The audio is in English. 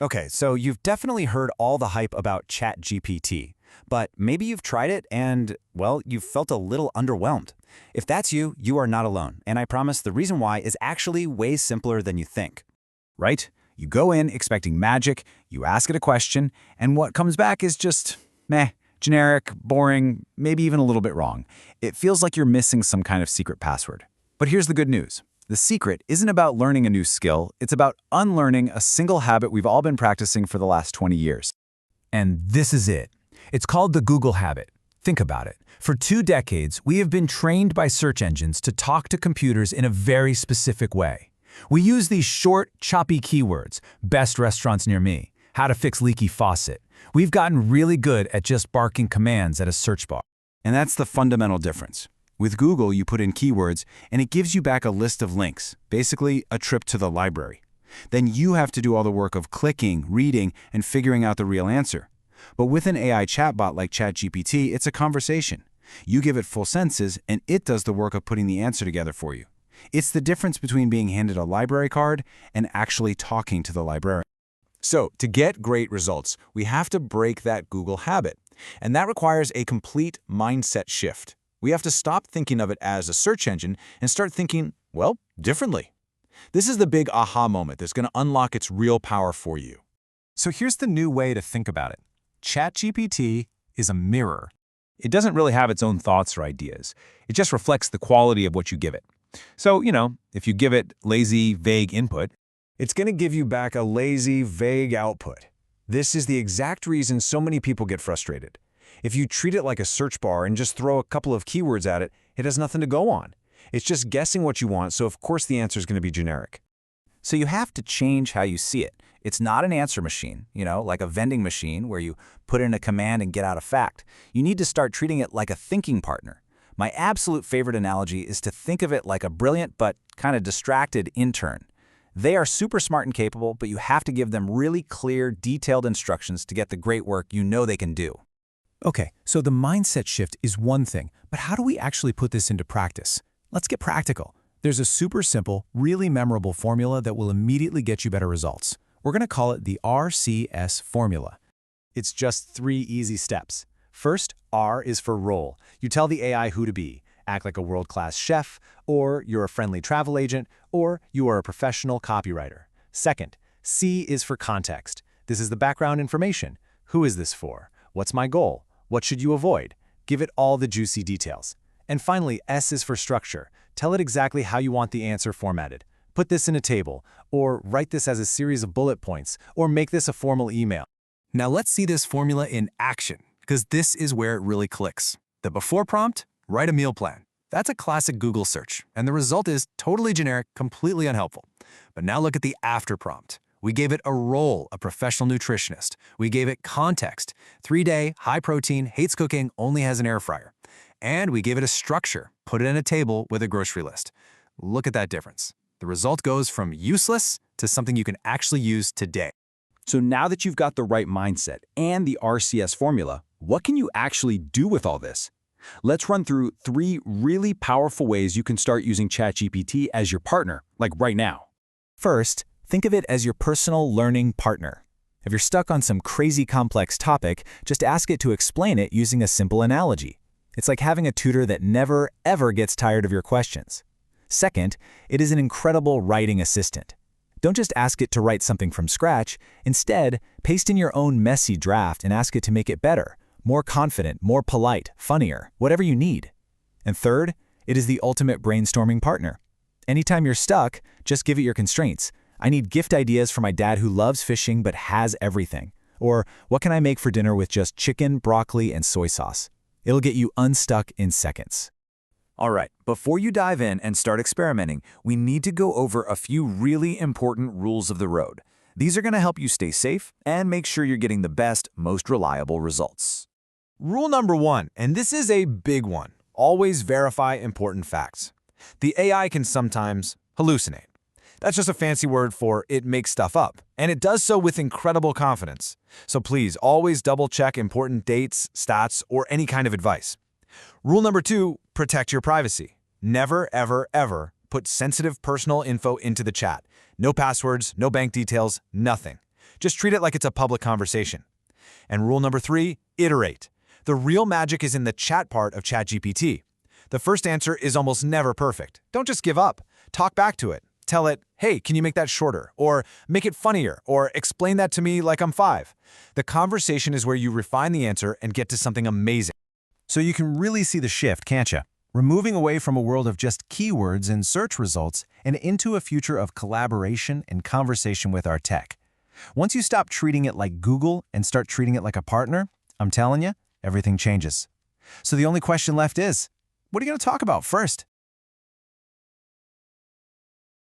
Okay, so you've definitely heard all the hype about ChatGPT, but maybe you've tried it and, well, you've felt a little underwhelmed. If that's you, you are not alone, and I promise the reason why is actually way simpler than you think. Right? You go in expecting magic, you ask it a question, and what comes back is just, meh, generic, boring, maybe even a little bit wrong. It feels like you're missing some kind of secret password. But here's the good news. The secret isn't about learning a new skill, it's about unlearning a single habit we've all been practicing for the last 20 years. And this is it. It's called the Google habit. Think about it. For 2 decades, we have been trained by search engines to talk to computers in a very specific way. We use these short, choppy keywords, best restaurants near me, how to fix leaky faucet. We've gotten really good at just barking commands at a search bar. And that's the fundamental difference. With Google, you put in keywords, and it gives you back a list of links, basically a trip to the library. Then you have to do all the work of clicking, reading, and figuring out the real answer. But with an AI chatbot like ChatGPT, it's a conversation. You give it full sentences, and it does the work of putting the answer together for you. It's the difference between being handed a library card and actually talking to the librarian. So, to get great results, we have to break that Google habit. And that requires a complete mindset shift. We have to stop thinking of it as a search engine and start thinking, well, differently. This is the big aha moment that's going to unlock its real power for you. So here's the new way to think about it. ChatGPT is a mirror. It doesn't really have its own thoughts or ideas. It just reflects the quality of what you give it. So, if you give it lazy, vague input, it's going to give you back a lazy, vague output. This is the exact reason so many people get frustrated. If you treat it like a search bar and just throw a couple of keywords at it, it has nothing to go on. It's just guessing what you want, so of course the answer is going to be generic. So you have to change how you see it. It's not an answer machine, like a vending machine where you put in a command and get out a fact. You need to start treating it like a thinking partner. My absolute favorite analogy is to think of it like a brilliant but kind of distracted intern. They are super smart and capable, but you have to give them really clear, detailed instructions to get the great work you know they can do. Okay, so the mindset shift is one thing, but how do we actually put this into practice? Let's get practical. There's a super simple, really memorable formula that will immediately get you better results. We're going to call it the RCS formula. It's just 3 easy steps. First, R is for role. You tell the AI who to be. Act like a world-class chef, or you're a friendly travel agent, or you are a professional copywriter. Second, C is for context. This is the background information. Who is this for? What's my goal? What should you avoid? Give it all the juicy details. And finally, S is for structure. Tell it exactly how you want the answer formatted. Put this in a table, or write this as a series of bullet points, or make this a formal email. Now let's see this formula in action, because this is where it really clicks. The before prompt, write a meal plan. That's a classic Google search, and the result is totally generic, completely unhelpful. But now look at the after prompt. We gave it a role, a professional nutritionist. We gave it context, 3-day, high protein, hates cooking, only has an air fryer. And we gave it a structure, put it in a table with a grocery list. Look at that difference. The result goes from useless to something you can actually use today. So now that you've got the right mindset and the RCS formula, what can you actually do with all this? Let's run through 3 really powerful ways you can start using ChatGPT as your partner, like right now. First, think of it as your personal learning partner. If you're stuck on some crazy complex topic, just ask it to explain it using a simple analogy. It's like having a tutor that never, ever gets tired of your questions. Second, it is an incredible writing assistant. Don't just ask it to write something from scratch. Instead, paste in your own messy draft and ask it to make it better, more confident, more polite, funnier, whatever you need. And third, it is the ultimate brainstorming partner. Anytime you're stuck, just give it your constraints. I need gift ideas for my dad who loves fishing but has everything. Or what can I make for dinner with just chicken, broccoli, and soy sauce? It'll get you unstuck in seconds. All right, before you dive in and start experimenting, we need to go over a few really important rules of the road. These are going to help you stay safe and make sure you're getting the best, most reliable results. Rule number 1, and this is a big one, always verify important facts. The AI can sometimes hallucinate. That's just a fancy word for it makes stuff up, and it does so with incredible confidence. So please always double-check important dates, stats, or any kind of advice. Rule number 2, protect your privacy. Never, ever, ever put sensitive personal info into the chat. No passwords, no bank details, nothing. Just treat it like it's a public conversation. And rule number 3, iterate. The real magic is in the chat part of ChatGPT. The first answer is almost never perfect. Don't just give up. Talk back to it. Tell it, hey, can you make that shorter? Or make it funnier? Or explain that to me like I'm 5. The conversation is where you refine the answer and get to something amazing. So you can really see the shift, can't you? We're moving away from a world of just keywords and search results and into a future of collaboration and conversation with our tech. Once you stop treating it like Google and start treating it like a partner, I'm telling you, everything changes. So the only question left is, what are you going to talk about first?